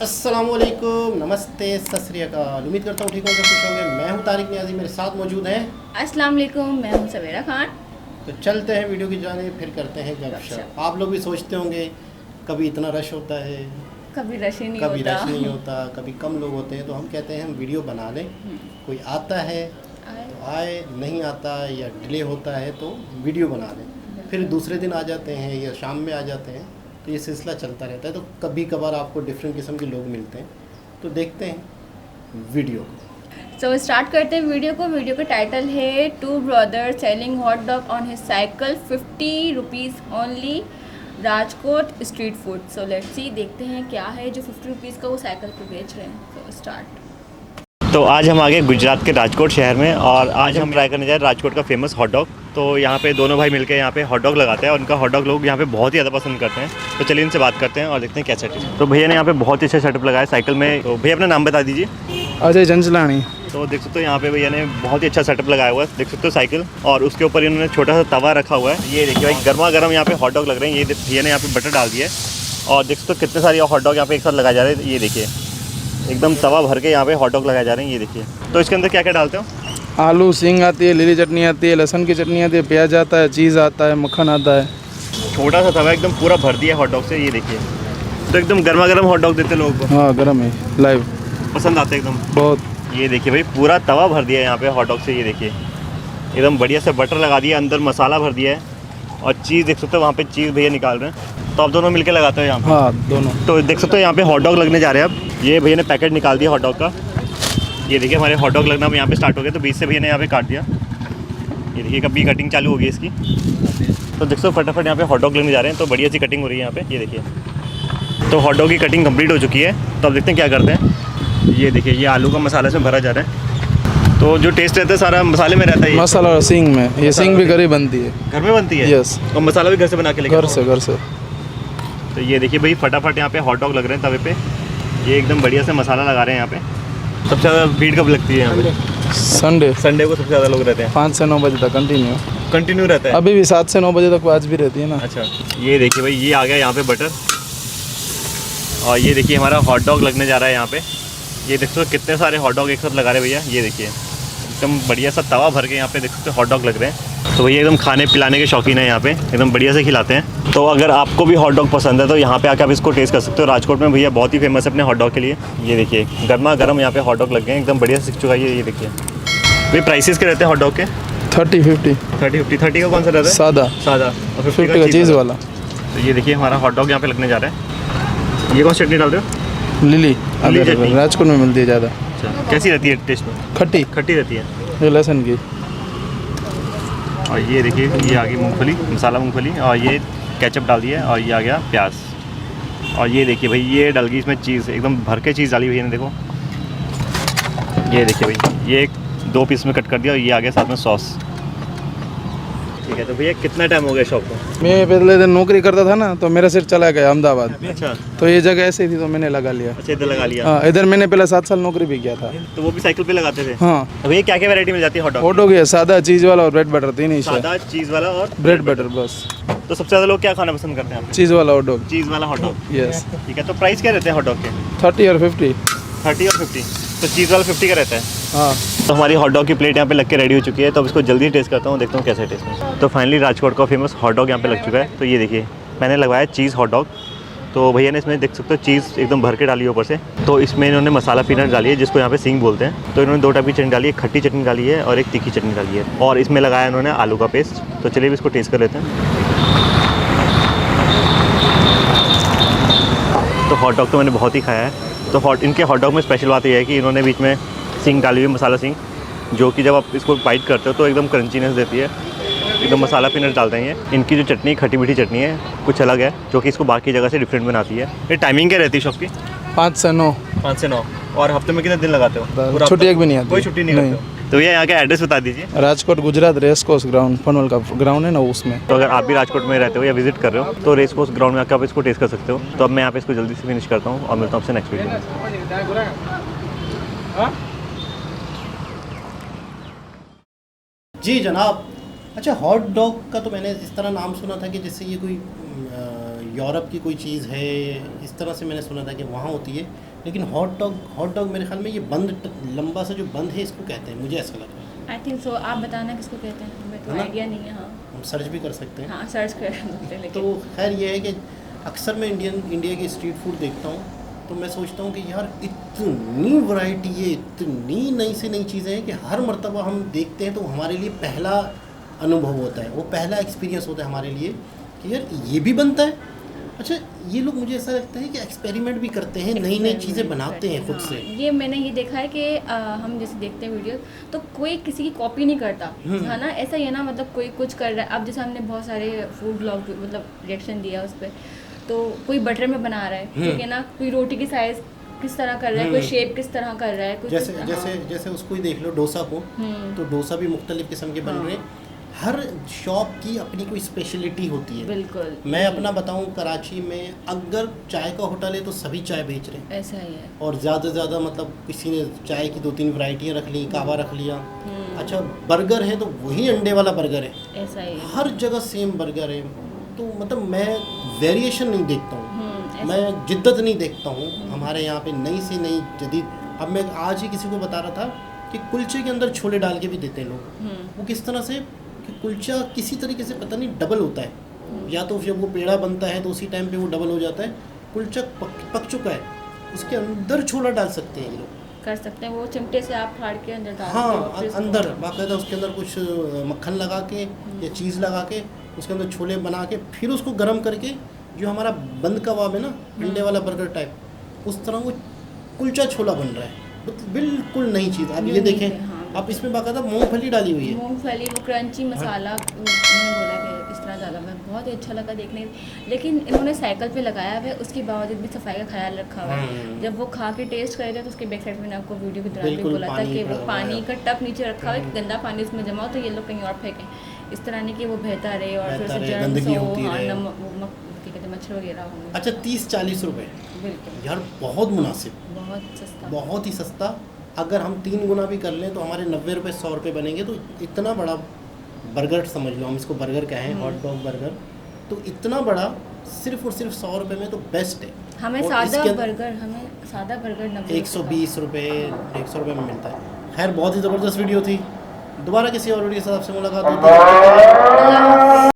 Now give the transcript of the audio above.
अस्सलामुअलैकुम, नमस्ते, सत श्री अकाल। उम्मीद करता हूँ ठीक होंगे, खुश होंगे। मैं हूँ तारिक नियाज़ी, मेरे साथ मौजूद हैं। अस्सलाम वालेकुम, मैं हूँ सवेरा खान। तो चलते हैं वीडियो की जानिब, फिर करते हैं गपशप। आप लोग भी सोचते होंगे कभी इतना रश होता है, कभी रश ही नहीं कभी होता। रश नहीं होता, कभी कम लोग होते हैं। तो हम कहते हैं हम वीडियो बना लें, कोई आता है तो आए, नहीं आता या डिले होता है तो वीडियो बना लें, फिर दूसरे दिन आ जाते हैं या शाम में आ जाते हैं। तो ये सिलसिला चलता रहता है। तो कभी कभार आपको डिफरेंट किस्म के लोग मिलते हैं, तो देखते हैं वीडियो को। तो स्टार्ट करते हैं वीडियो को। वीडियो का टाइटल है two brother selling hot dog on his cycle 50 rupees only, Rajkot street food. So let's see, देखते हैं क्या है जो 50 रुपीज़ का वो साइकिल पे बेच रहे हैं। तो स्टार्ट। तो आज हम आ गए गुजरात के राजकोट शहर में और आज हम ट्राई करने जा रहे हैं राजकोट का फेमस हॉट डॉग। तो यहाँ पे दोनों भाई मिलकर यहाँ पे हॉट डॉग लगाते हैं और उनका हॉट डॉग लोग यहाँ पे बहुत ही ज़्यादा पसंद करते हैं। तो चलिए इनसे बात करते हैं और देखते हैं क्या सेटअप है। तो भैया ने यहाँ पे बहुत ही अच्छा सेटअप लगाया साइकिल में। तो भैया अपना नाम बता दीजिए। अजय जंजलानी। तो देख सकते हो यहाँ पे भैया ने बहुत ही अच्छा सेटअप लगाया हुआ है, देख सकते हो साइकिल, और उसके ऊपर इन्होंने छोटा सा तवा रखा हुआ है। ये देखिए भाई, गर्मा गर्म यहाँ पे हॉट डॉग लग रहे हैं। ये भैया ने यहाँ पे बटर डाल दिया है और देख सकते हो कितने सारे हॉट डॉग यहाँ पे एक साथ लगाए जा रहे हैं। ये देखिए एकदम तवा भर के यहाँ पे हॉट डॉग लगाए जा रहे हैं। ये देखिए, तो इसके अंदर क्या क्या डालते हो? आलू सींग आती है, लीली चटनी आती है, लहसुन की चटनी आती है, प्याज आता है, चीज़ आता है, मक्खन आता है। छोटा सा तवा एकदम पूरा भर दिया हॉट डॉग से। ये देखिए, तो एकदम गर्मा गर्म हॉट डॉग देते लोगों को। हाँ, गर्म है, लाइव पसंद आते एकदम बहुत। ये देखिए भाई, पूरा तवा भर दिया है यहाँ पे हॉट डॉग से। ये देखिए एकदम बढ़िया से बटर लगा दिया, अंदर मसाला भर दिया है और चीज़ देख सकते हो वहाँ पे चीज़ भैया निकाल रहे हैं। तो आप दोनों मिलकर लगाते हो यहाँ पे? हाँ, दोनों। तो देख सकते हो यहाँ पे हॉट डॉग लगने जा रहे हैं अब। ये भैया ने पैकेट निकाल दिया हॉट डॉग का। ये देखिए हमारे हॉट डॉग लगना यहाँ पे स्टार्ट हो गया। तो बीच से भैया ने यहाँ पे काट दिया। ये देखिए कभी कटिंग चालू हो गई इसकी। तो देख सकते हो फटाफट यहाँ पे हॉट डॉग लगने जा रहे हैं। तो बढ़िया सी कटिंग हो रही है यहाँ पे। ये देखिए, तो हॉट डॉग की कटिंग कंप्लीट हो चुकी है। तो अब देखते हैं क्या करते हैं। ये देखिए, ये आलू का मसाला इसमें भरा जा रहा है। तो जो टेस्ट रहता है सारा मसाले में रहता है। मसाला और सींग में, ये सींग भी घर ही बनती है। घर में बनती है? यस। और मसाला भी घर से बना के लेके? घर से। तो ये देखिए भाई, फटाफट यहाँ पे हॉट डॉग लग रहे हैं तवे पे। ये एकदम बढ़िया से मसाला लगा रहे हैं यहाँ पे। सबसे ज़्यादा भीड़ कब लगती है यहाँ पे? संडे को सबसे ज़्यादा लोग रहते हैं। 5 से 9 बजे तक कंटिन्यू रहता है? अभी भी 7 से 9 बजे तक आज भी रहती है ना। अच्छा, ये देखिए भाई, ये आ गया यहाँ पे बटर और ये देखिए हमारा हॉट डॉग लगने जा रहा है यहाँ पे। ये देख सकते हो कितने सारे हॉट डॉग एक साथ लगा रहे हैं भैया। ये देखिए एकदम बढ़िया सा तवा भर के यहाँ पे देख सकते हो हॉट डॉग लग रहे हैं। तो भैया एकदम खाने पिलाने के शौकीन है यहाँ पे, एकदम बढ़िया से खिलाते हैं। तो अगर आपको भी हॉट डॉग पसंद है तो यहाँ पे आके आप इसको टेस्ट कर सकते हो। राजकोट में भैया बहुत ही फेमस है अपने हॉट डॉग के लिए। ये देखिए गर्मा गर्म यहाँ पे हॉट डॉग लग गए हैं, एकदम बढ़िया से सीख चुका है। ये देखिए भाई, प्राइसेस के रहते हैं हॉट डॉग के? 30-50। 30 का कौन सा रहता है? सादा। और 50 का चीज़ वाला। तो ये देखिए हमारा हॉट डॉग यहाँ पे लगने जा रहा है। ये कौन सी चटनी डाल रहे हो? लिली। अगर राजकोट में मिलती है ज़्यादा। अच्छा, कैसी रहती है टेस्ट में? खट्टी रहती है। ये लहसुन की। और ये देखिए, ये आ गई मूंगफली, मसाला मूंगफली, और ये केचप डाल दिया और ये आ गया प्याज। और ये देखिए भाई, ये डल गई इसमें चीज़, एकदम भर के चीज़ डाली भैया ने। देखो ये देखिए भाई, ये 2 पीस में कट कर दिया और ये आ गया साथ में सॉस। ठीक है, तो भैया कितना टाइम हो गया शॉप को? मैं पहले दिन नौकरी करता था ना, तो मेरा सिर चला गया अहमदाबाद। अच्छा, तो ये जगह ऐसी थी तो मैंने लगा लिया। अच्छा, इधर लगा लिया। हाँ, इधर मैंने पहले 7 साल नौकरी भी किया था। तो वो भी साइकिल पे लगाते थे? हाँ। तो भैया क्या क्या वैरायटी मिल जाती है हॉट डॉग? हॉट डॉग है, सादा, चीज़ वाला और ब्रेड बटर, तीन ही। सादा, चीज़ वाला और ब्रेड बटर बस। तो सबसे ज़्यादा लोग क्या खाना पसंद करते हैं? चीज़ वाला हॉट डॉग। चीज़ वाला हॉट डॉग। यस। ठीक है, तो प्राइस क्या रहते हैं हॉट डॉग के? 30 और 50। 30 और 50। तो चीज़ वाला 50 का रहता है। हाँ। तो हमारी हॉट डॉग की प्लेट यहाँ पे लग के रेडी हो चुकी है। तो अब इसको जल्दी टेस्ट करता हूँ, देखता हूँ कैसा टेस्ट है। तो फाइनली राजकोट का फेमस हॉट डॉग यहाँ पे लग चुका है। तो ये देखिए, मैंने लगवाया चीज़ हॉट डॉग। तो भैया ने इसमें देख सकते हो चीज़ एकदम भर के डाली है ऊपर से। तो इसमें इन्होंने मसाला पीनट डाली है, जिसको यहाँ पे सींग बोलते हैं। तो इन्होंने 2 टाइप की चटनी डाली है, खट्टी चटनी डाली है और एक तीखी चटनी डाली है। और इसमें लगाया इन्होंने आलू का पेस्ट। तो चलिए इसको टेस्ट कर लेते हैं। तो हॉट डॉग तो मैंने बहुत ही खाया है। तो इनके हॉट डॉग में स्पेशल बात यह है कि इन्होंने बीच में सींग डाली हुई, मसाला सींग, जो कि जब आप इसको बाइट करते हो तो एकदम क्रंचीनेस देती है। एकदम मसाला पीनट डालते हैं ये। इनकी जो चटनी, खट्टी मीठी चटनी है, कुछ अलग है, जो कि इसको बाकी जगह से डिफरेंट बनाती है। ये टाइमिंग क्या रहती है शॉप की? 5 से 9। 5 से 9। और हफ्ते में कितने दिन लगाते हो? छुट्टी एक भी नहीं आती। कोई छुट्टी नहीं करते हो? तो भैया यहाँ का एड्रेस बता दीजिए। Rajkot Gujarat race course ground, फनवल का ग्राउंड है ना, उसमें। तो अगर आप भी राजकोट में रहते हो या विजिट कर रहे हो तो रेस कोर्स ग्राउंड में आकर आप इसको टेस्ट कर सकते हो। तो अब मैं यहाँ पे इसको जल्दी से फिनिश करता हूँ और मिलता हूँ आपसे नेक्स्ट वीडियो में। जी जनाब। अच्छा, हॉट डॉग का तो मैंने इस तरह नाम सुना था कि जैसे ये कोई यूरोप की कोई चीज़ है, इस तरह से मैंने सुना था कि वहाँ होती है। लेकिन हॉट डॉग मेरे ख्याल में ये लंबा सा जो बंद है इसको कहते हैं, मुझे ऐसा लग रहा है। I think so. आप बताना किसको कहते हैं, हमें है तो ना? आइडिया नहीं है। हाँ हम सर्च भी कर सकते हैं। हाँ सर्च कर सकते हैं लेकिन तो खैर ये है कि अक्सर मैं इंडिया की स्ट्रीट फूड देखता हूँ तो मैं सोचता हूँ कि यार इतनी वैरायटी है, इतनी नई से नई चीज़ें हैं कि हर मर्तबा हम देखते हैं तो हमारे लिए पहला अनुभव होता है, वो पहला एक्सपीरियंस होता है हमारे लिए कि यार ये भी बनता है। अच्छा, ये लोग मुझे ऐसा लगता है कि एक्सपेरिमेंट भी करते हैं, नई नई चीज़ें बनाते हैं खुद से। ये मैंने ये देखा है कि हम जैसे देखते हैं वीडियो तो कोई किसी की कॉपी नहीं करता है ना, ऐसा ही है ना, मतलब कोई कुछ कर रहा है। अब जैसे हमने बहुत सारे फूड ब्लॉग मतलब रिएक्शन दिया उस पर, तो कोई बटर में बना रहा है, ठीक है ना, कोई रोटी की साइज किस तरह कर रहा है, कोई शेप किस तरह कर रहा है, कुछ जैसे उसको ही देख लो, डोसा को, तो डोसा भी मुख्तलिफ किस्म के बन रहे हैं। हर शॉप की अपनी कोई स्पेशलिटी होती है। बिल्कुल। मैं अपना बताऊं, कराची में अगर चाय का होटल है तो सभी चाय बेच रहे हैं, ऐसा ही है। और ज़्यादा से ज़्यादा मतलब किसी ने चाय की 2-3 वैरायटियाँ रख ली, कहवा रख लिया। अच्छा, बर्गर है तो वही अंडे वाला बर्गर है, ऐसा ही है। हर जगह सेम बर्गर है। तो मतलब मैं वेरिएशन नहीं देखता हूँ, मैं जिद्दत नहीं देखता हूँ। हमारे यहाँ पे नई से नई जदीद। अब मैं आज ही किसी को बता रहा था कि कुलचे के अंदर छोले डाल के भी देते हैं लोग। वो किस तरह से कि कुलचा किसी तरीके से पता नहीं डबल होता है, या तो जब वो पेड़ा बनता है तो उसी टाइम पे वो डबल हो जाता है। कुलचा पक चुका है, उसके अंदर छोला डाल सकते हैं ये लोग, कर सकते हैं। वो चिमटे से आप फाड़ के अंदर डाल हाँ, अंदर बाकायदा उसके अंदर कुछ मक्खन लगा के या चीज़ लगा के उसके अंदर छोले बना के फिर उसको गर्म करके, जो हमारा बंद कबाब है ना, अंडे वाला बर्गर टाइप, उस तरह वो कुलचा छोला बन रहा है। बिल्कुल नई चीज़। अब ये देखें, अब इसमें बाकायदा मूंगफली डाली हुई है, मूंगफली, वो क्रंची मसाला। उन्होंने बोला कि इस तरह ज़्यादा, मैं बहुत ही अच्छा लगा देखने। लेकिन इन्होंने साइकिल पे लगाया हुआ है, उसके बावजूद भी सफाई का ख्याल रखा हुआ है। जब वो खा के टेस्ट करे थे तो उसके बैक साइड में आपको वीडियो के दौरान भी बोला था कि वो पानी का टप नीचे रखा हुआ है, गंदा पानी उसमें जमा हो तो ये लोग कहीं और फेंकें, इस तरह नहीं कि वो बहता रहे और फिर से गंदगी होती रहे, मच्छर वगैरह होंगे। अच्छा, 30-40 रुपये बिल्कुल यार, बहुत मुनासिब, बहुत सस्ता, बहुत ही सस्ता। अगर हम 3 गुना भी कर लें तो हमारे 90 रुपये 100 रुपये बनेंगे। तो इतना बड़ा बर्गर समझ लो, हम इसको बर्गर कहें, हॉट डॉग बर्गर, तो इतना बड़ा सिर्फ और सिर्फ 100 रुपये में तो बेस्ट है। हमें सादा बर्गर 90 120 रुपये 100 रुपये में मिलता है। खैर, बहुत ही ज़बरदस्त वीडियो थी। दोबारा किसी और वीडियो के साथ आपसे मुलाकात होती है।